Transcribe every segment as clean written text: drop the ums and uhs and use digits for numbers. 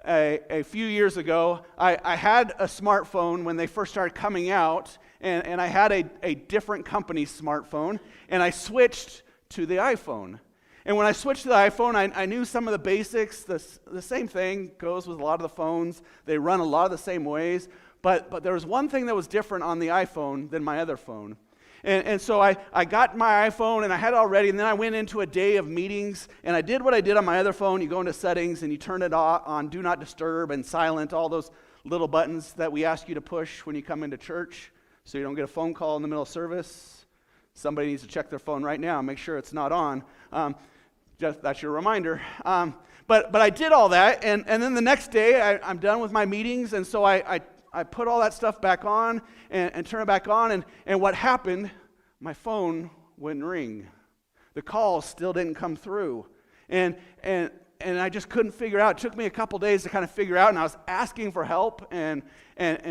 a few years ago, I had a smartphone when they first started coming out, and I had a different company's smartphone, and I switched to the iPhone. And when I switched to the iPhone, I knew some of the basics. The same thing goes with a lot of the phones. They run a lot of the same ways. But there was one thing that was different on the iPhone than my other phone. And so I got my iPhone, and I had it all ready, and then I went into a day of meetings, and I did what I did on my other phone. You go into settings, and you turn it on Do Not Disturb and silent, all those little buttons that we ask you to push when you come into church so you don't get a phone call in the middle of service. Somebody needs to check their phone right now and make sure it's not on. That's your reminder. But I did all that, and then the next day, I'm done with my meetings, and so I put all that stuff back on and turn it back on, and what happened, my phone wouldn't ring. The calls still didn't come through. And I just couldn't figure out. It took me a couple days to kind of figure out, and I was asking for help and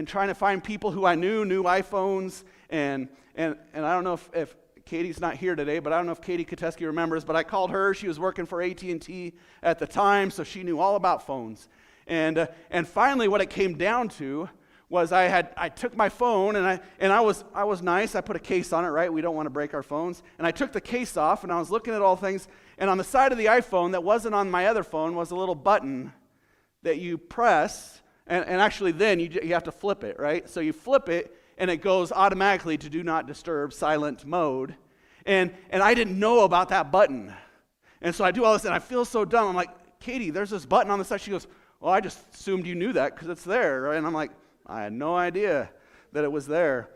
trying to find people who I knew iPhones, and I don't know if Katie's not here today, but I don't know if Katie Kateski remembers, but I called her. She was working for AT&T at the time, so she knew all about phones. And finally what it came down to was I took my phone, and I was nice. I put a case on it, right? We don't want to break our phones. And I took the case off, and I was looking at all things, and on the side of the iPhone that wasn't on my other phone was a little button that you press, and actually then you have to flip it, right? So you flip it, and it goes automatically to Do Not Disturb silent mode. And I didn't know about that button. And so I do all this, and I feel so dumb. I'm like, Katie, there's this button on the side. She goes, well, I just assumed you knew that because it's there, right? And I'm like, I had no idea that it was there.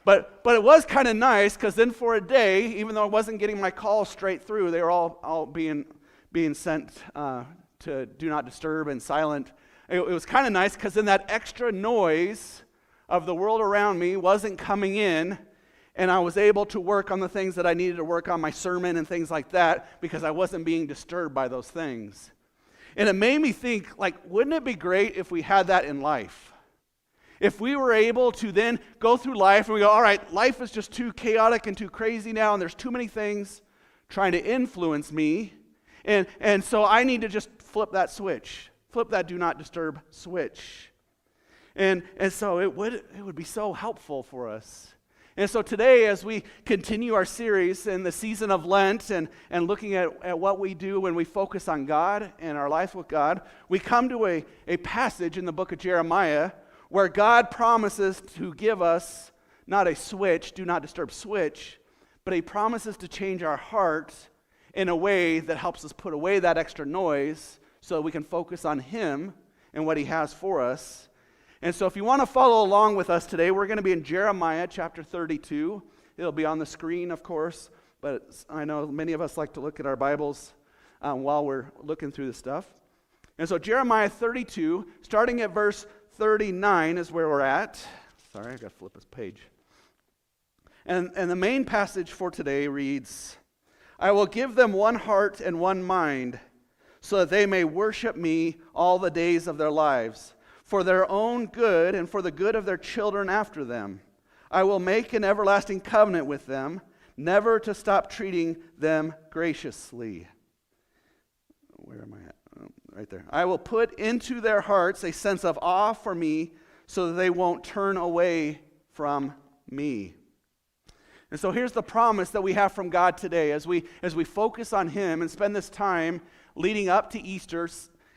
But it was kind of nice because then for a day, even though I wasn't getting my calls straight through, they were all being sent to Do Not Disturb and silent. It was kind of nice because then that extra noise of the world around me wasn't coming in, and I was able to work on the things that I needed to work on, my sermon and things like that, because I wasn't being disturbed by those things. And it made me think, like, wouldn't it be great if we had that in life? If we were able to then go through life and we go, all right, life is just too chaotic and too crazy now, and there's too many things trying to influence me, and so I need to just flip that switch, flip that Do Not Disturb switch. And so it would be so helpful for us. And so today, as we continue our series in the season of Lent and looking at what we do when we focus on God and our life with God, we come to a passage in the book of Jeremiah where God promises to give us not a switch, Do Not Disturb switch, but He promises to change our heart in a way that helps us put away that extra noise so that we can focus on Him and what He has for us. And so if you want to follow along with us today, we're going to be in Jeremiah chapter 32. It'll be on the screen, of course, but I know many of us like to look at our Bibles while we're looking through this stuff. And so Jeremiah 32, starting at verse 39 is where we're at. Sorry, I got to flip this page. And the main passage for today reads, I will give them one heart and one mind, so that they may worship me all the days of their lives, for their own good and for the good of their children after them. I will make an everlasting covenant with them, never to stop treating them graciously. Where am I at? Oh, right there. I will put into their hearts a sense of awe for me so that they won't turn away from me. And so here's the promise that we have from God today as we focus on Him and spend this time leading up to Easter,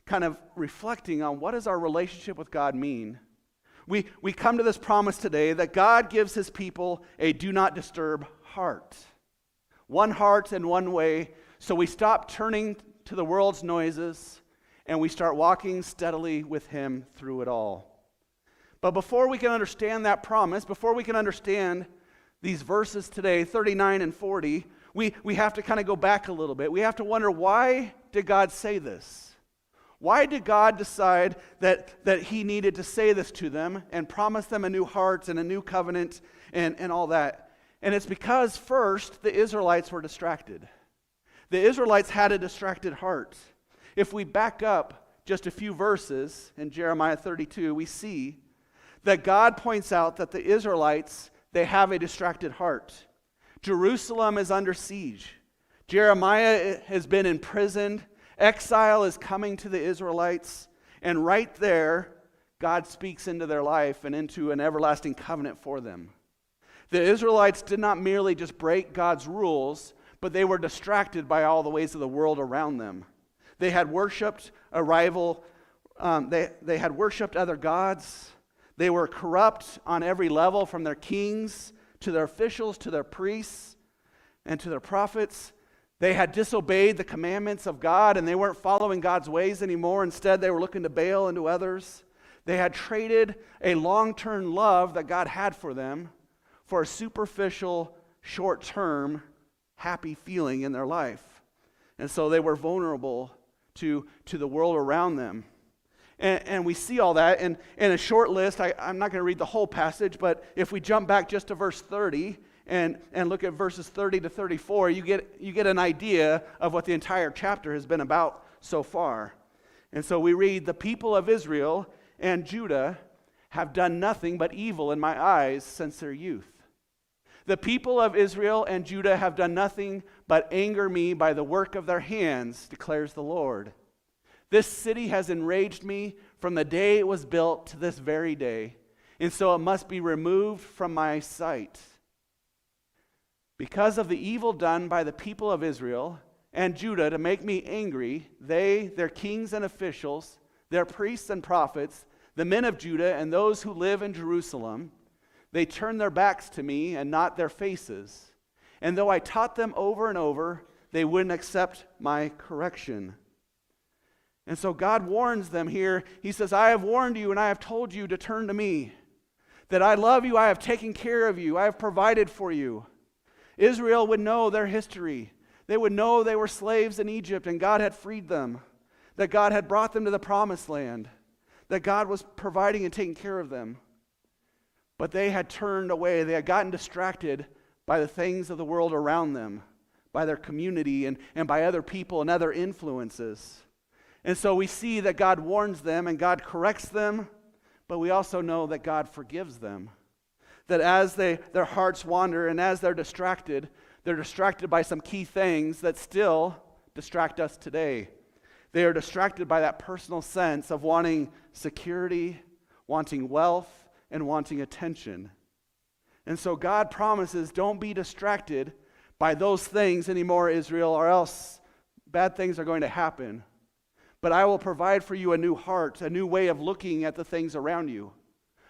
kind of reflecting on what does our relationship with God mean. We come to this promise today that God gives His people a do not disturb heart. One heart and one way, so we stop turning to the world's noises and we start walking steadily with Him through it all. But before we can understand that promise, before we can understand these verses today, 39 and 40, we have to kind of go back a little bit. We have to wonder, why did God say this? Why did God decide that He needed to say this to them and promise them a new heart and a new covenant and all that? And it's because first, the Israelites were distracted. The Israelites had a distracted heart. If we back up just a few verses in Jeremiah 32, we see that God points out that the Israelites, they have a distracted heart. Jerusalem is under siege. Jeremiah has been imprisoned. Exile is coming to the Israelites. And right there, God speaks into their life and into an everlasting covenant for them. The Israelites did not merely just break God's rules, but they were distracted by all the ways of the world around them. They had worshipped a rival. They had worshipped other gods. They were corrupt on every level, from their kings to their officials to their priests and to their prophets. They had disobeyed the commandments of God, and they weren't following God's ways anymore. Instead, they were looking to Baal and to others. They had traded a long-term love that God had for them for a superficial, short-term, happy feeling in their life. And so they were vulnerable to the world around them. And we see all that. And in a short list, I'm not going to read the whole passage, but if we jump back just to verse 30 and look at verses 30 to 34, you get an idea of what the entire chapter has been about so far. And so we read, "The people of Israel and Judah have done nothing but evil in my eyes since their youth. The people of Israel and Judah have done nothing but anger me by the work of their hands, declares the Lord. This city has enraged me from the day it was built to this very day, and so it must be removed from my sight. Because of the evil done by the people of Israel and Judah to make me angry, they, their kings and officials, their priests and prophets, the men of Judah and those who live in Jerusalem, they turn their backs to me and not their faces. And though I taught them over and over, they wouldn't accept my correction." And so God warns them here. He says, "I have warned you and I have told you to turn to me. That I love you, I have taken care of you, I have provided for you." Israel would know their history. They would know they were slaves in Egypt and God had freed them. That God had brought them to the promised land. That God was providing and taking care of them. But they had turned away. They had gotten distracted by the things of the world around them, by their community and by other people and other influences. And so we see that God warns them and God corrects them, but we also know that God forgives them. That as their hearts wander and as they're distracted by some key things that still distract us today. They are distracted by that personal sense of wanting security, wanting wealth, and wanting attention. And so God promises, don't be distracted by those things anymore, Israel, or else bad things are going to happen. But I will provide for you a new heart, a new way of looking at the things around you.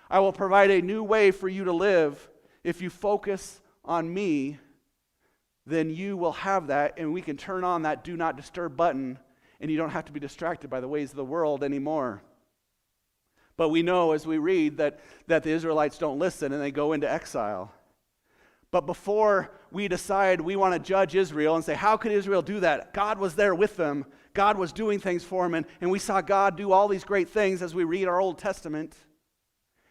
I will provide a new way for you to live. If you focus on me, then you will have that, and we can turn on that do not disturb button, and you don't have to be distracted by the ways of the world anymore. But we know as we read that the Israelites don't listen and they go into exile. But before we decide we want to judge Israel and say, how could Israel do that? God was there with them. God was doing things for them. And we saw God do all these great things as we read our Old Testament.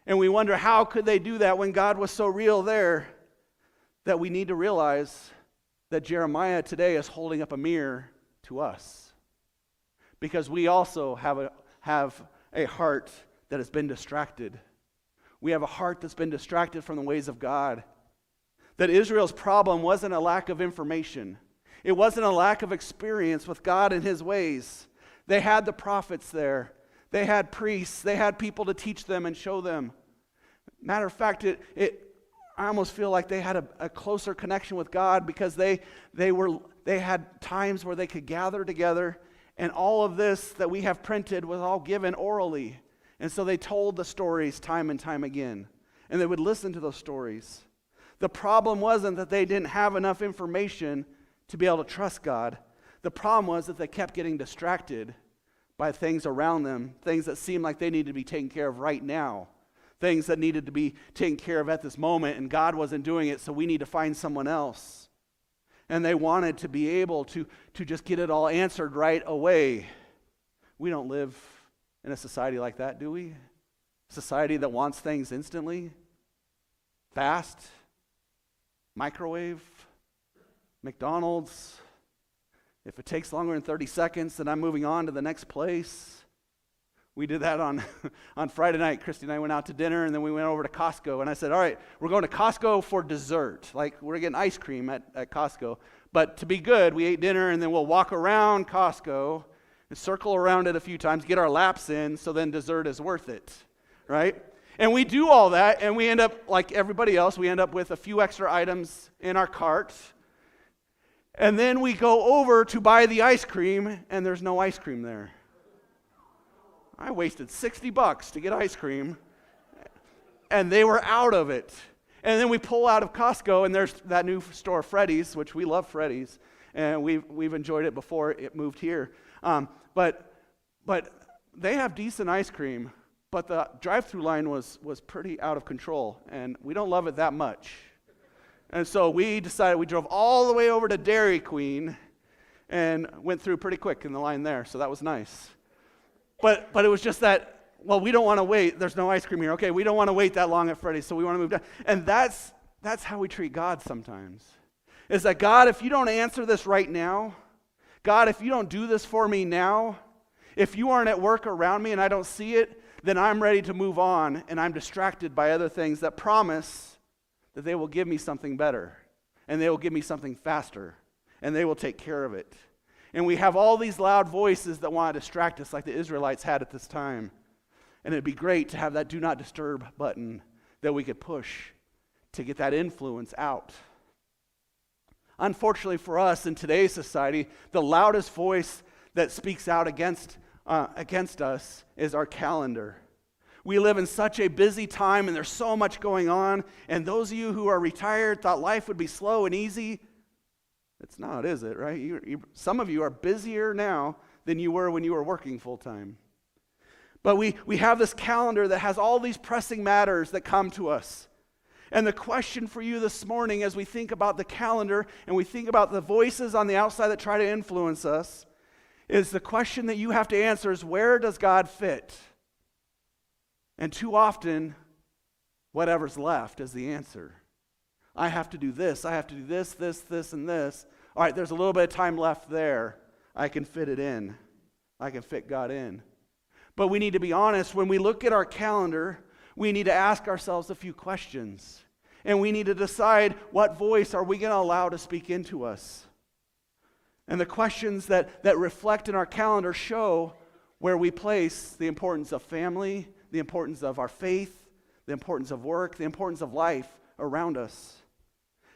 And we wonder, how could they do that when God was so real there? That we need to realize that Jeremiah today is holding up a mirror to us. Because we also have a heart that has been distracted. We have a heart that's been distracted from the ways of God. That Israel's problem wasn't a lack of information. It wasn't a lack of experience with God and His ways. They had the prophets there. They had priests. They had people to teach them and show them. Matter of fact, I almost feel like they had a closer connection with God because they had times where they could gather together, and all of this that we have printed was all given orally. And so they told the stories time and time again, and they would listen to those stories. The problem wasn't that they didn't have enough information to be able to trust God. The problem was that they kept getting distracted by things around them, things that seemed like they needed to be taken care of right now, things that needed to be taken care of at this moment, and God wasn't doing it, so we need to find someone else. And they wanted to be able to just get it all answered right away. We don't live in a society like that, do we? A society that wants things instantly, fast, microwave, McDonald's. If it takes longer than 30 seconds, then I'm moving on to the next place. We did that on Friday night. Christy and I went out to dinner, and then we went over to Costco. And I said, all right, we're going to Costco for dessert. Like, we're getting ice cream at Costco. But to be good, we ate dinner, and then we'll walk around Costco, and circle around it a few times, get our laps in, so then dessert is worth it, right? And we do all that, and we end up, like everybody else, we end up with a few extra items in our cart. And then we go over to buy the ice cream, and there's no ice cream there. I wasted $60 to get ice cream, and they were out of it. And then we pull out of Costco, and there's that new store, Freddy's, which we love Freddy's, and we've enjoyed it before it moved here. But they have decent ice cream, but the drive-through line was pretty out of control, and we don't love it that much. And so we decided, we drove all the way over to Dairy Queen and went through pretty quick in the line there, so that was nice. But it was just that, well, we don't want to wait. There's no ice cream here. Okay, we don't want to wait that long at Freddy's, so we want to move down. And that's how we treat God sometimes. Is that, God, if you don't answer this right now, God, if you don't do this for me now, if you aren't at work around me and I don't see it, then I'm ready to move on, and I'm distracted by other things that promise that they will give me something better, and they will give me something faster, and they will take care of it. And we have all these loud voices that want to distract us like the Israelites had at this time. And it'd be great to have that do not disturb button that we could push to get that influence out. Unfortunately for us in today's society, the loudest voice that speaks out against us is our calendar. We live in such a busy time, and there's so much going on. And those of you who are retired thought life would be slow and easy. It's not, is it, right? Some of you are busier now than you were when you were working full time. But we have this calendar that has all these pressing matters that come to us. And the question for you this morning, as we think about the calendar and we think about the voices on the outside that try to influence us, is the question that you have to answer is, where does God fit? And too often, whatever's left is the answer. I have to do this, I have to do this, and this. All right, there's a little bit of time left there. I can fit it in. I can fit God in. But we need to be honest. When we look at our calendar, we need to ask ourselves a few questions. And we need to decide, what voice are we going to allow to speak into us? And the questions that reflect in our calendar show where we place the importance of family, the importance of our faith, the importance of work, the importance of life around us.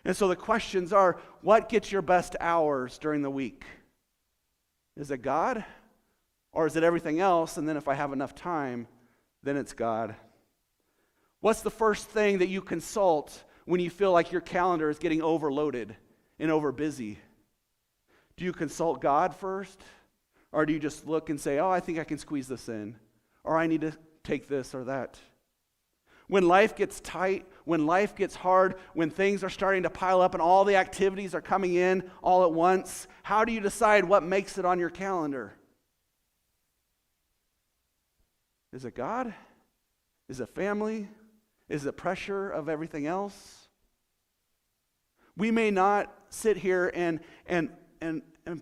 And so the questions are, what gets your best hours during the week? Is it God? Or is it everything else? And then if I have enough time, then it's God. What's the first thing that you consult when you feel like your calendar is getting overloaded and overbusy? Do you consult God first? Or do you just look and say, oh, I think I can squeeze this in? Or I need to take this or that? When life gets tight, when life gets hard, when things are starting to pile up and all the activities are coming in all at once, how do you decide what makes it on your calendar? Is it God? Is it family? Is it pressure of everything else? We may not sit here and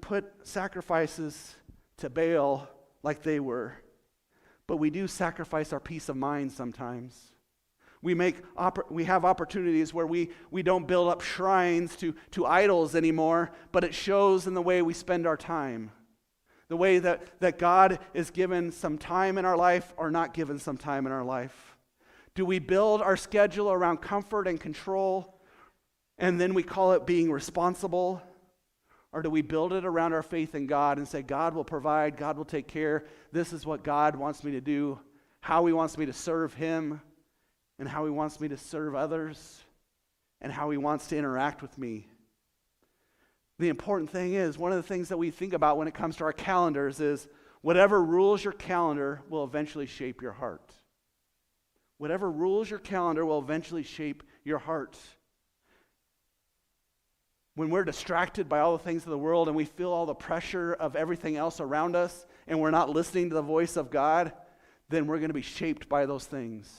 put sacrifices to Baal like they were, but we do sacrifice our peace of mind sometimes. We have opportunities where we don't build up shrines to idols anymore, but it shows in the way we spend our time. The way that God is given some time in our life or not given some time in our life. Do we build our schedule around comfort and control, and then we call it being responsible? Or do we build it around our faith in God and say, God will provide, God will take care, this is what God wants me to do, how He wants me to serve Him, and how He wants me to serve others, and how He wants to interact with me. The important thing is, one of the things that we think about when it comes to our calendars is, whatever rules your calendar will eventually shape your heart. Whatever rules your calendar will eventually shape your heart. When we're distracted by all the things of the world and we feel all the pressure of everything else around us and we're not listening to the voice of God, then we're going to be shaped by those things.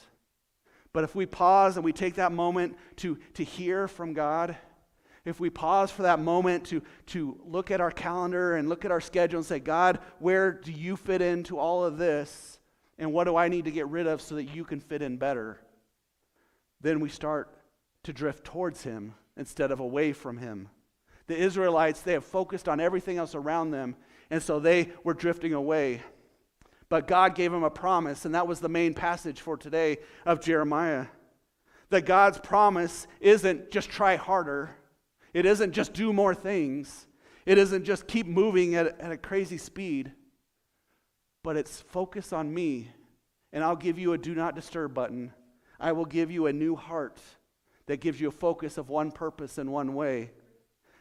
But if we pause and we take that moment to hear from God, if we pause for that moment to look at our calendar and look at our schedule and say, God, where do you fit into all of this? And what do I need to get rid of so that you can fit in better? Then we start to drift towards Him instead of away from Him. The Israelites, they have focused on everything else around them, And so they were drifting away. But God gave them a promise, and that was the main passage for today of Jeremiah. That God's promise isn't just try harder. It isn't just do more things. It isn't just keep moving at a crazy speed. But it's focus on me, and I'll give you a do not disturb button. I will give you a new heart that gives you a focus of one purpose and one way.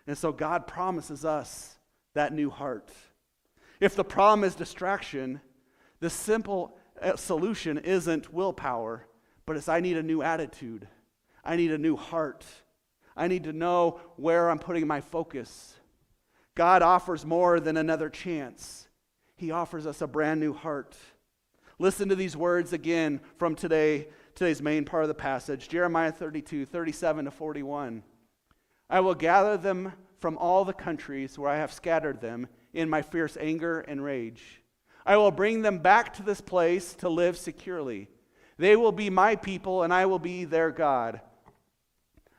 And so God promises us that new heart. If the problem is distraction, the simple solution isn't willpower, but it's I need a new attitude. I need a new heart. I need to know where I'm putting my focus. God offers more than another chance. He offers us a brand new heart. Listen to these words again from today's main part of the passage, Jeremiah 32, 37 to 41. I will gather them from all the countries where I have scattered them in my fierce anger and rage. I will bring them back to this place to live securely. They will be my people, and I will be their God.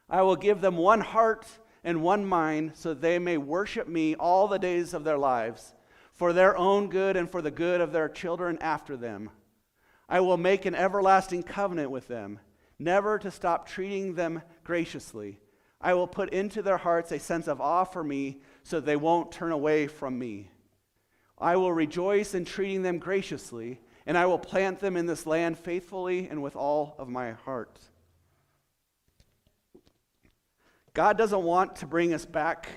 I will give them one heart and one mind, so that they may worship me all the days of their lives, for their own good and for the good of their children after them. I will make an everlasting covenant with them, never to stop treating them graciously. I will put into their hearts a sense of awe for me, so they won't turn away from me. I will rejoice in treating them graciously, and I will plant them in this land faithfully and with all of my heart. God doesn't want to bring us back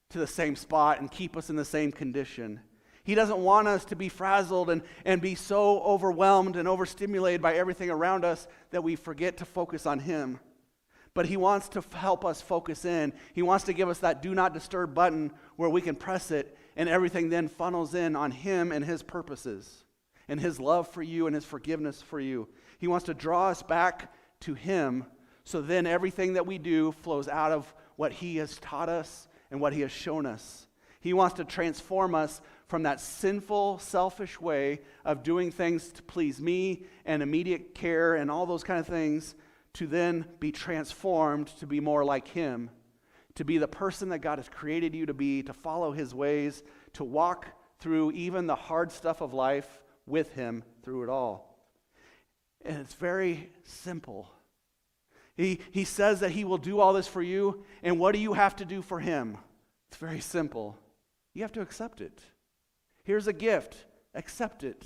to the same spot and keep us in the same condition. He doesn't want us to be frazzled and be so overwhelmed and overstimulated by everything around us that we forget to focus on Him. But He wants to help us focus in. He wants to give us that do not disturb button where we can press it and everything then funnels in on Him and His purposes and His love for you and His forgiveness for you. He wants to draw us back to Him, so then everything that we do flows out of what He has taught us and what He has shown us. He wants to transform us from that sinful, selfish way of doing things to please me and immediate care and all those kind of things, to then be transformed to be more like Him, to be the person that God has created you to be, to follow His ways, to walk through even the hard stuff of life with Him through it all. And it's very simple. He says that He will do all this for you, and what do you have to do for Him? It's very simple. You have to accept it. Here's a gift. Accept it.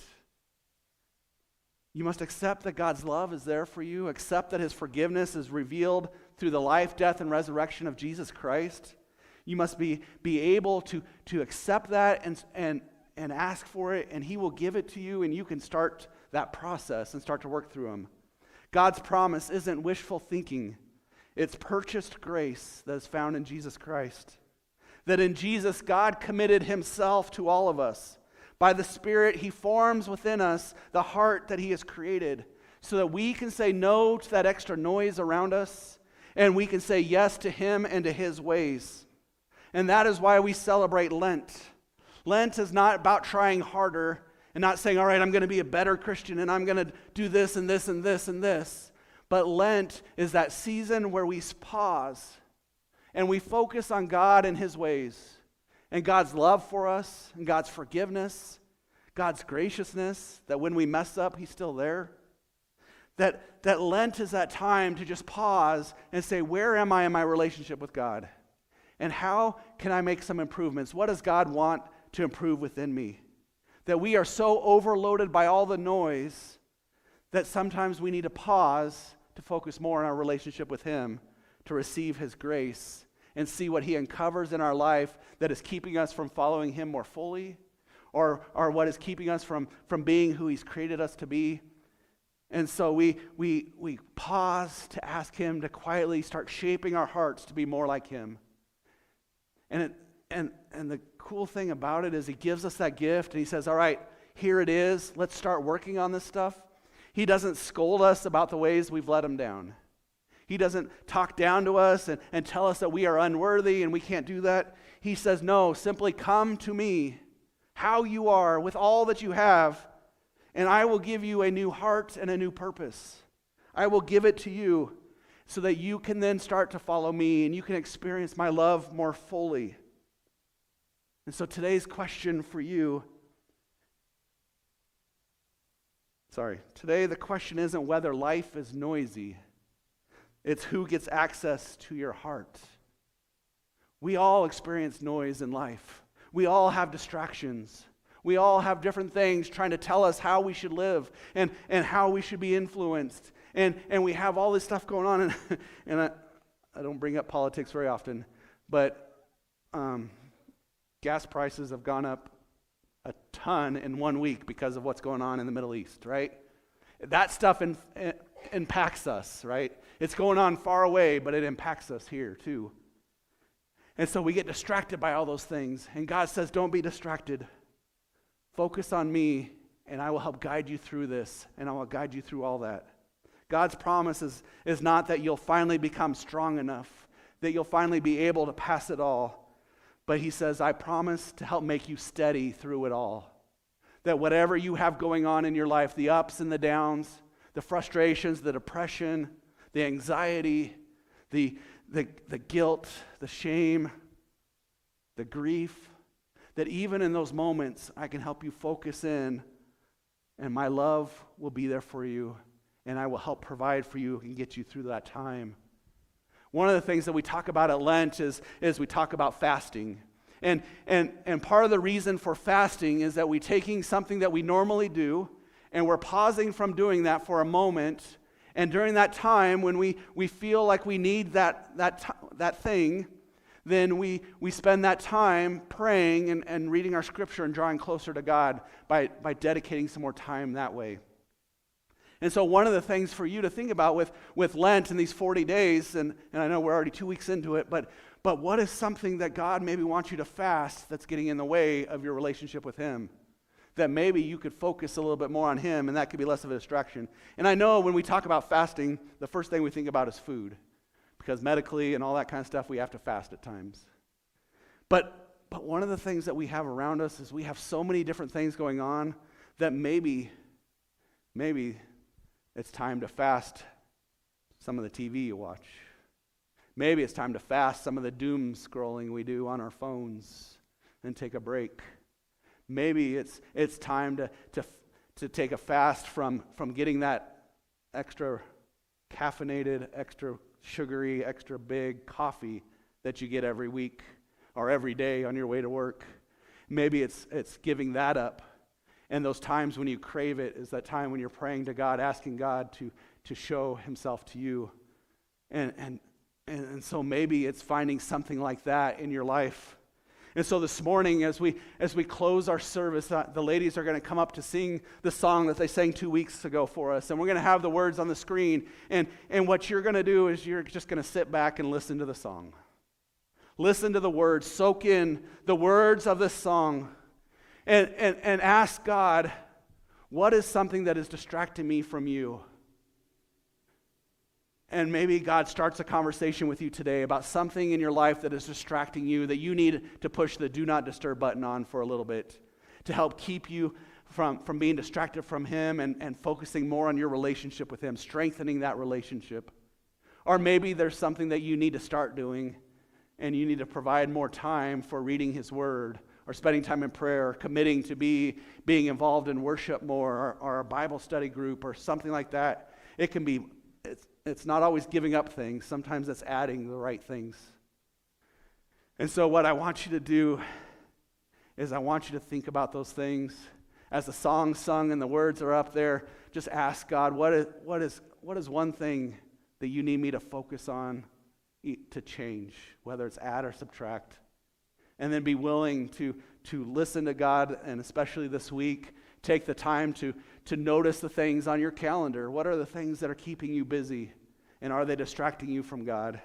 You must accept that God's love is there for you. Accept that His forgiveness is revealed through the life, death, and resurrection of Jesus Christ. You must be able to accept that and ask for it, and He will give it to you, and you can start that process and start to work through them. God's promise isn't wishful thinking. It's purchased grace that is found in Jesus Christ. That in Jesus, God committed Himself to all of us. By the Spirit, He forms within us the heart that He has created, so that we can say no to that extra noise around us, and we can say yes to Him and to His ways. And that is why we celebrate Lent. Lent is not about trying harder and not saying, all right, I'm going to be a better Christian and I'm going to do this and this and this and this. But Lent is that season where we pause and we focus on God and His ways and God's love for us and God's forgiveness, God's graciousness, that when we mess up, He's still there. That Lent is that time to just pause and say, where am I in my relationship with God? And how can I make some improvements? What does God want to improve within me? That we are so overloaded by all the noise that sometimes we need to pause to focus more on our relationship with Him, to receive His grace and see what He uncovers in our life that is keeping us from following Him more fully, or what is keeping us from being who He's created us to be. And so we pause to ask Him to quietly start shaping our hearts to be more like Him. And the cool thing about it is He gives us that gift and He says, all right, here it is. Let's start working on this stuff. He doesn't scold us about the ways we've let Him down. He doesn't talk down to us and tell us that we are unworthy and we can't do that. He says, no, simply come to me, how you are, with all that you have, and I will give you a new heart and a new purpose. I will give it to you so that you can then start to follow me and you can experience my love more fully. And so today's question for you, today the question isn't whether life is noisy. It's who gets access to your heart. We all experience noise in life. We all have distractions. We all have different things trying to tell us how we should live and how we should be influenced. And we have all this stuff going on. And I don't bring up politics very often, but gas prices have gone up a ton in 1 week because of what's going on in the Middle East, right? That stuff impacts us, right? It's going on far away, but it impacts us here too. And so we get distracted by all those things. And God says, don't be distracted. Focus on me, and I will help guide you through this, and I will guide you through all that. God's promise is not that you'll finally become strong enough, that you'll finally be able to pass it all. But he says, I promise to help make you steady through it all. That whatever you have going on in your life, the ups and the downs, the frustrations, the depression, the anxiety, the guilt, the shame, the grief, that even in those moments, I can help you focus in, and my love will be there for you, and I will help provide for you and get you through that time. One of the things that we talk about at Lent is we talk about fasting. And part of the reason for fasting is that we're taking something that we normally do, and we're pausing from doing that for a moment. And during that time, when we feel like we need that thing, then we spend that time praying and reading our scripture and drawing closer to God by dedicating some more time that way. And so one of the things for you to think about with Lent and these 40 days, and I know we're already 2 weeks into it, but what is something that God maybe wants you to fast that's getting in the way of your relationship with Him? That maybe you could focus a little bit more on Him, and that could be less of a distraction. And I know when we talk about fasting, the first thing we think about is food, because medically and all that kind of stuff, we have to fast at times. But one of the things that we have around us is we have so many different things going on that maybe it's time to fast some of the TV you watch. Maybe it's time to fast some of the doom scrolling we do on our phones and take a break. Maybe it's time to take a fast from getting that extra caffeinated, extra sugary, extra big coffee that you get every week or every day on your way to work. Maybe it's giving that up. And those times when you crave it is that time when you're praying to God, asking God to show Himself to you. And so maybe it's finding something like that in your life. And so this morning, as we close our service, the ladies are going to come up to sing the song that they sang 2 weeks ago for us. And we're going to have the words on the screen. And what you're going to do is you're just going to sit back and listen to the song. Listen to the words. Soak in the words of this song. And ask God, what is something that is distracting me from you? And maybe God starts a conversation with you today about something in your life that is distracting you, that you need to push the do not disturb button on for a little bit to help keep you from being distracted from Him and focusing more on your relationship with Him, strengthening that relationship. Or maybe there's something that you need to start doing and you need to provide more time for reading His Word or spending time in prayer, or committing to being involved in worship more, or a Bible study group or something like that. It can be, it's not always giving up things. Sometimes it's adding the right things. And so what I want you to do is I want you to think about those things. As the song's sung and the words are up there, just ask God, what is one thing that you need me to focus on to change, whether it's add or subtract? And then be willing to listen to God, and especially this week, take the time to notice the things on your calendar. What are the things that are keeping you busy, and are they distracting you from God?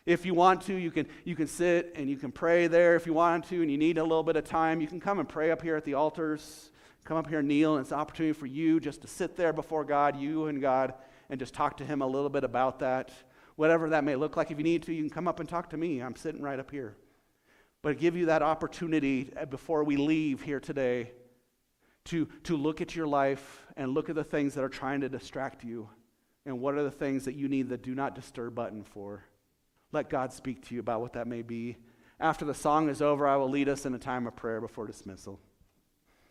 If you want to, you can sit and you can pray there. If you want to and you need a little bit of time, you can come and pray up here at the altars. Come up here and kneel, and it's an opportunity for you just to sit there before God, you and God, and just talk to Him a little bit about that. Whatever that may look like. If you need to, you can come up and talk to me. I'm sitting right up here. But give you that opportunity before we leave here today to look at your life and look at the things that are trying to distract you, and what are the things that you need the do not disturb button for. Let God speak to you about what that may be After the song is over, I will lead us in a time of prayer before dismissal.